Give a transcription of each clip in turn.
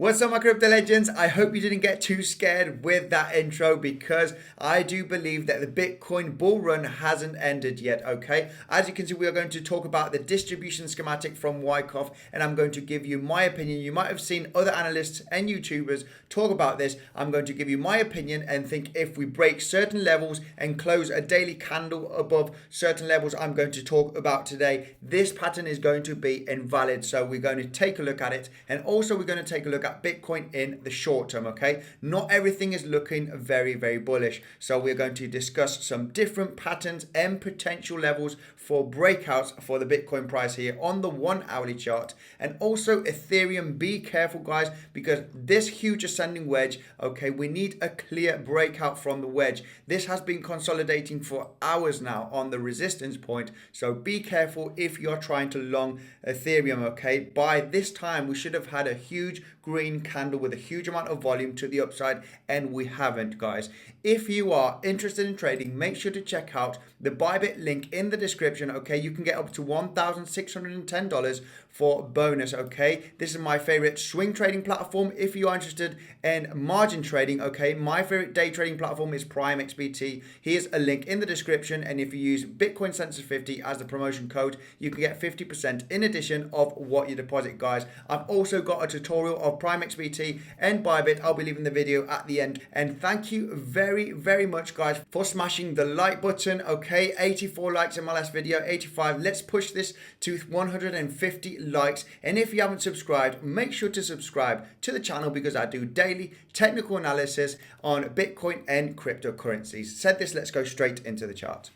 What's up, my crypto legends? I hope you didn't get too scared with that intro because I do believe that the Bitcoin bull run hasn't ended yet, okay? As you can see, we are going to talk about the distribution schematic from Wyckoff, and I'm going to give you my opinion. You might have seen other analysts and YouTubers talk about this. I'm going to give you my opinion and think if we break certain levels and close a daily candle above certain levels I'm going to talk about today, this pattern is going to be invalid. So we're going to take a look at it, and also we're going to take a look at Bitcoin in the short term, okay? Not everything is looking very, very bullish. So we're going to discuss some different patterns and potential levels for breakouts for the Bitcoin price here on the 1 hourly chart. And also Ethereum, be careful guys, because this huge ascending wedge, okay, we need a clear breakout from the wedge. This has been consolidating for hours now on the resistance point. So be careful if you're trying to long Ethereum, okay? By this time, we should have had a huge green candle with a huge amount of volume to the upside, and we haven't, guys. If you are interested in trading, make sure to check out the Bybit link in the description, okay? You can get up to $1,610 for bonus, okay? This is my favorite swing trading platform. If you are interested in margin trading, okay, my favorite day trading platform is PrimeXbt. Here's a link in the description, and if you use Bitcoinsensus 50 as the promotion code, you can get 50% in addition of what you deposit, guys. I've also got a tutorial of PrimeXbt and Bybit. I'll be leaving the video at the end. And thank you very, very much, guys, for smashing the like button, okay? 84 likes in my last video, 85. Let's push this to 150 likes. And if you haven't subscribed, make sure to subscribe to the channel because I do daily technical analysis on Bitcoin and cryptocurrencies. Said this, let's go straight into the chart.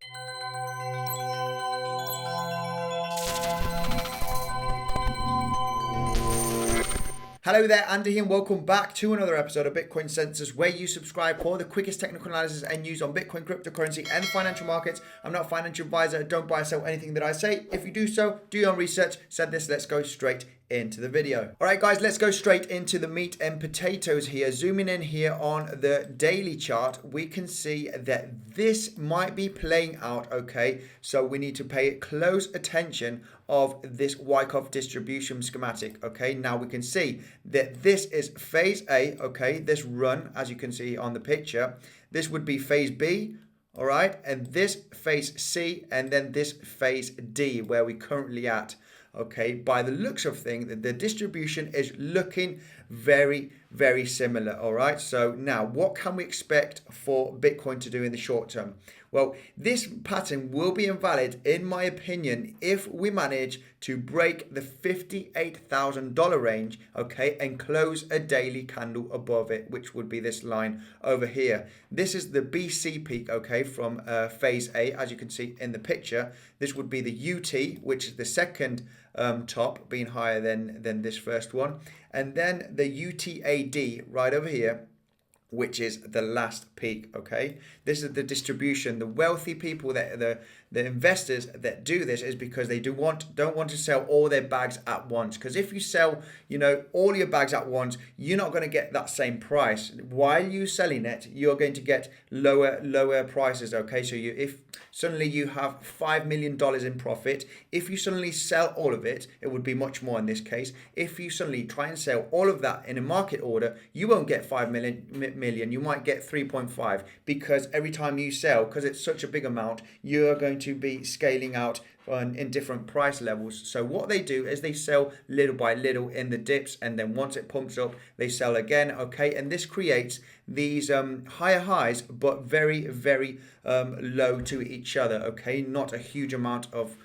Hello there, Andy here, and welcome back to another episode of Bitcoinsensus, where you subscribe for the quickest technical analysis and news on Bitcoin, cryptocurrency, and financial markets. I'm not a financial advisor. Don't buy or sell anything that I say. If you do so, do your own research. Said this, let's go straight into the video. All right, guys, let's go straight into the meat and potatoes here. Zooming in here on the daily chart, we can see that this might be playing out, okay? So we need to pay close attention of this Wyckoff distribution schematic, okay? Now we can see that this is phase A, okay? This run, as you can see on the picture, this would be phase B, all right? And this phase C, and then this phase D, where we're currently at. Okay, by the looks of things, the distribution is looking very, very similar. All right, so now what can we expect for Bitcoin to do in the short term? Well, this pattern will be invalid, in my opinion, if we manage to break the $58,000 range, okay, and close a daily candle above it, which would be this line over here. This is the BC peak, okay, from phase A, as you can see in the picture. This would be the UT, which is the second top, being higher than this first one, and then the UTAD right over here, which is the last peak, okay? This is the distribution. The wealthy people, that the investors that do this is because they don't want to sell all their bags at once. Because if you sell, all your bags at once, you're not going to get that same price. While you selling it, you're going to get lower prices, okay? So if suddenly you have $5 million in profit, if you suddenly sell all of it, it would be much more in this case. If you suddenly try and sell all of that in a market order, you won't get 5 million, you might get 3.5, because every time you sell, because it's such a big amount, you're going to be scaling out in different price levels. So what they do is they sell little by little in the dips, and then once it pumps up, they sell again, okay? And this creates these higher highs, but very, very low to each other, okay? Not a huge amount of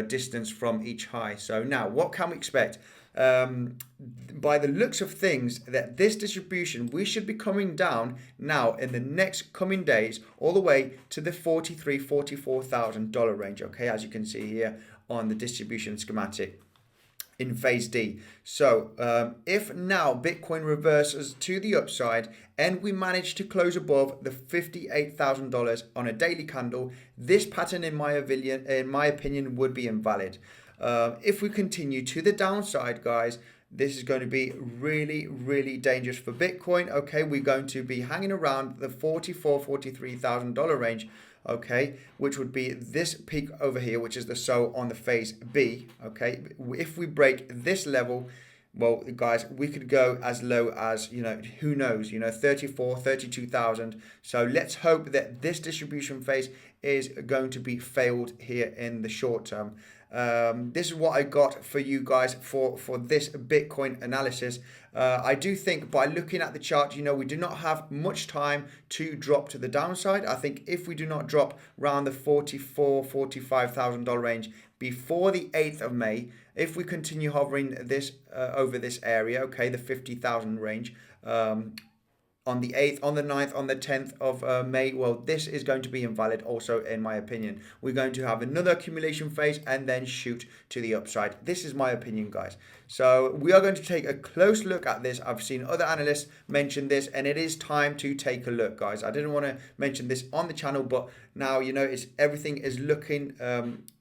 distance from each high. So now what can we expect? By the looks of things, that this distribution, we should be coming down now in the next coming days all the way to the $44,000 range, okay, as you can see here on the distribution schematic in phase D. So if now Bitcoin reverses to the upside and we manage to close above the $58,000 on a daily candle, this pattern, in my opinion, would be invalid. If we continue to the downside, guys, this is going to be really, really dangerous for Bitcoin. Okay, we're going to be hanging around the $43,000 range, okay, which would be this peak over here, which is the so on the phase B. Okay, if we break this level, well, guys, we could go as low as, who knows, 34, 32,000. So let's hope that this distribution phase is going to be failed here in the short term. This is what I got for you guys for this Bitcoin analysis. I do think by looking at the chart, we do not have much time to drop to the downside. I think if we do not drop around the $45,000 range before the 8th of May, if we continue hovering this over this area, okay, the 50,000 range, on the 8th, on the 9th, on the 10th of May, well, this is going to be invalid also, in my opinion. We're going to have another accumulation phase and then shoot to the upside. This is my opinion, guys. So we are going to take a close look at this. I've seen other analysts mention this, and it is time to take a look, guys. I didn't want to mention this on the channel, but now, everything is looking,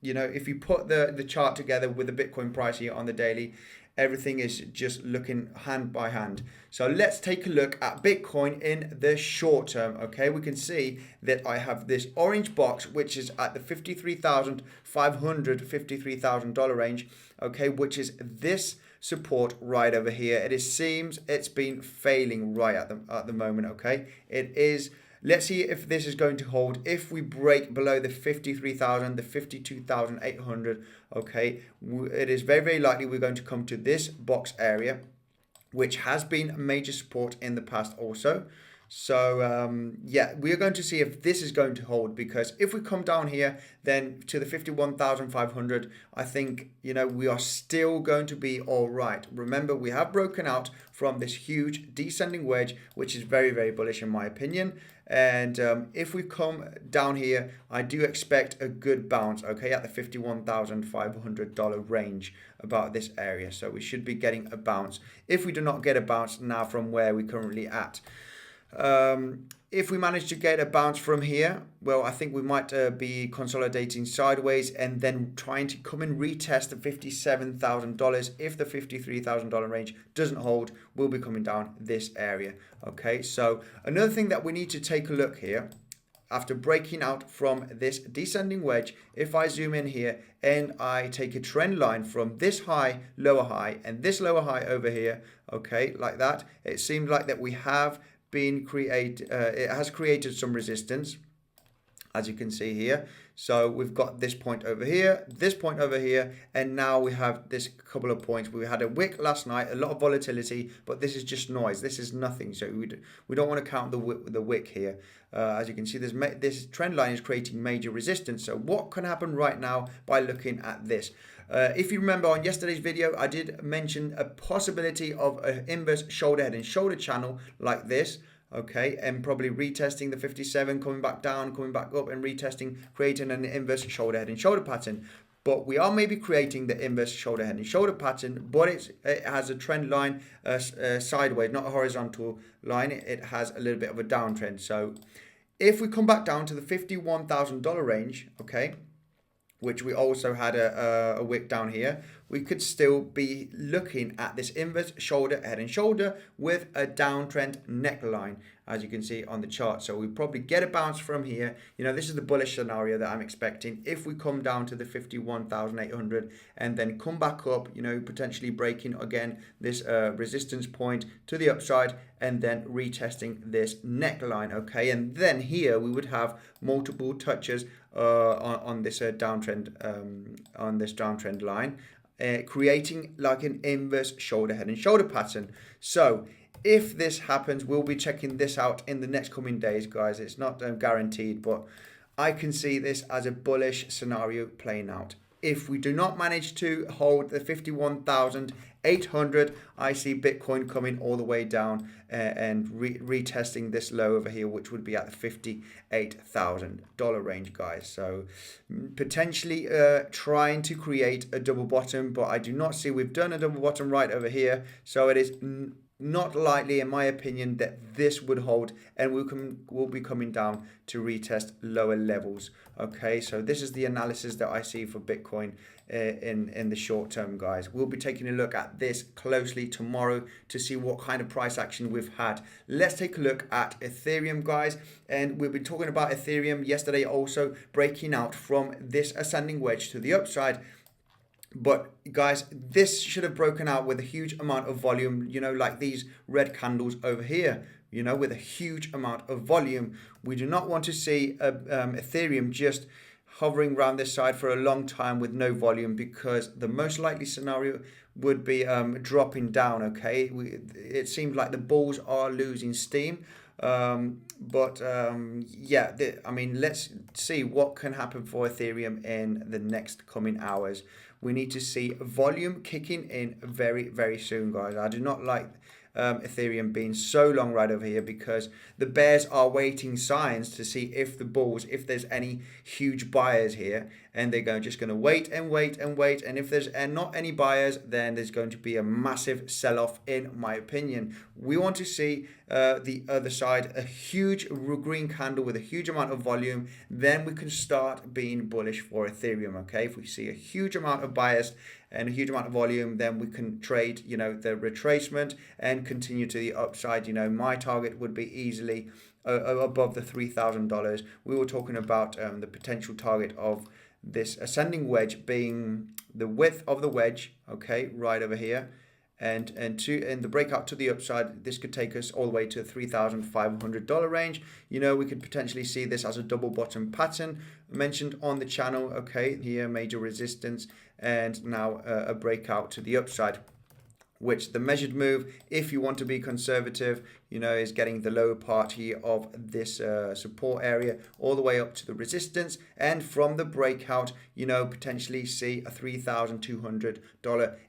if you put the chart together with the Bitcoin price here on the daily, everything is just looking hand by hand. So let's take a look at Bitcoin in the short term. Okay, we can see that I have this orange box, which is at the $53,500, $53,000 range. Okay, which is this support right over here. It seems it's been failing right at the moment. Okay, it is. Let's see if this is going to hold. If we break below the 53,000, the 52,800, okay, it is very, very likely we're going to come to this box area, which has been major support in the past also. So yeah, we are going to see if this is going to hold, because if we come down here then to the 51,500, I think we are still going to be all right. Remember, we have broken out from this huge descending wedge, which is very, very bullish in my opinion. And if we come down here, I do expect a good bounce, okay, at the $51,500 range, about this area. So we should be getting a bounce if we do not get a bounce now from where we're currently at. If we manage to get a bounce from here, well, I think we might be consolidating sideways and then trying to come and retest the $57,000. If the $53,000 range doesn't hold, we'll be coming down this area. Okay, so another thing that we need to take a look here, after breaking out from this descending wedge, if I zoom in here and I take a trend line from this high, lower high, and this lower high over here, okay, like that, it seems like that we have it has created some resistance, as you can see here. So we've got this point over here, this point over here, and now we have this couple of points. We had a wick last night, a lot of volatility, but this is just noise. This is nothing. So we don't want to count the wick here. As you can see, this trend line is creating major resistance. So what can happen right now by looking at this? If you remember on yesterday's video, I did mention a possibility of an inverse shoulder, head and shoulder channel like this. Okay, and probably retesting the 57, coming back down, coming back up, and retesting, creating an inverse shoulder, head and shoulder pattern. But we are maybe creating the inverse shoulder, head and shoulder pattern, but it has a trend line sideways, not a horizontal line. It has a little bit of a downtrend. So if we come back down to the $51,000 range, okay, which we also had a wick down here, we could still be looking at this inverse shoulder, head and shoulder with a downtrend neckline, as you can see on the chart. So we probably get a bounce from here. This is the bullish scenario that I'm expecting. If we come down to the 51,800 and then come back up, potentially breaking again this resistance point to the upside and then retesting this neckline, okay? And then here we would have multiple touches on this downtrend line, creating like an inverse shoulder, head and shoulder pattern. So if this happens, we'll be checking this out in the next coming days, guys. It's not guaranteed, but I can see this as a bullish scenario playing out. If we do not manage to hold the 51,800, I see Bitcoin coming all the way down and retesting this low over here, which would be at the $58,000 range, guys. So potentially trying to create a double bottom, but I do not see we've done a double bottom right over here. So it is not likely, in my opinion, that this would hold, and we'll be coming down to retest lower levels. Okay, so this is the analysis that I see for Bitcoin in the short term, guys. We'll be taking a look at this closely tomorrow to see what kind of price action we've had. Let's take a look at Ethereum, guys, and we've been talking about Ethereum yesterday, also breaking out from this ascending wedge to the upside. But guys, this should have broken out with a huge amount of volume, like these red candles over here, with a huge amount of volume. We do not want to see Ethereum just hovering around this side for a long time with no volume, because the most likely scenario would be dropping down. Okay, it seems like the bulls are losing steam. Yeah, let's see what can happen for Ethereum in the next coming hours. We need to see volume kicking in very, very soon, guys. I do not like Ethereum being so long right over here, because the bears are waiting signs to see if the bulls, if there's any huge buyers here, and they're just going to wait and wait and wait. And if there's not any buyers, then there's going to be a massive sell-off, in my opinion. We want to see the other side, a huge green candle with a huge amount of volume. Then we can start being bullish for Ethereum. Okay, if we see a huge amount of buyers and a huge amount of volume, then we can trade, the retracement and continue to the upside. My target would be easily above the $3,000. We were talking about the potential target of this ascending wedge being the width of the wedge, okay, right over here, and the breakout to the upside. This could take us all the way to the $3,500 range. We could potentially see this as a double bottom pattern mentioned on the channel. Okay, here major resistance, and now a breakout to the upside, which the measured move, if you want to be conservative, is getting the lower part here of this support area all the way up to the resistance, and from the breakout, potentially see a $3,200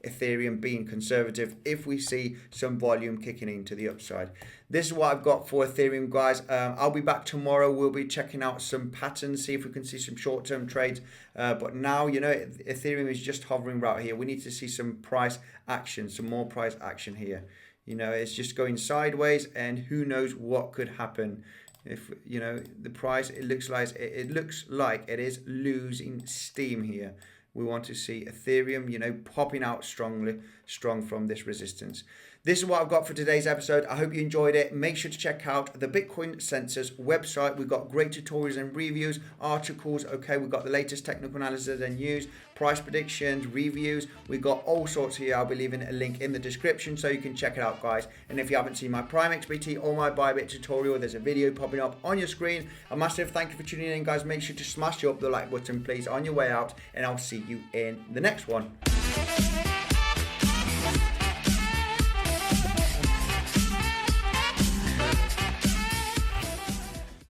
Ethereum being conservative if we see some volume kicking into the upside. This is what I've got for Ethereum, guys. I'll be back tomorrow. We'll be checking out some patterns, see if we can see some short-term trades. But now, Ethereum is just hovering right here. We need to see some price action, some more price action here. It's just going sideways, and who knows what could happen. If the price, it looks like it is losing steam here. We want to see Ethereum, popping out strong from this resistance. This is what I've got for today's episode. I hope you enjoyed it. Make sure to check out the Bitcoinsensus website. We've got great tutorials and reviews, articles. Okay, we've got the latest technical analysis and news, price predictions, reviews. We've got all sorts here. I'll be leaving a link in the description so you can check it out, guys. And if you haven't seen my PrimeXbt or my Bybit tutorial, there's a video popping up on your screen. A massive thank you for tuning in, guys. Make sure to smash up the like button, please, on your way out, and I'll see you in the next one.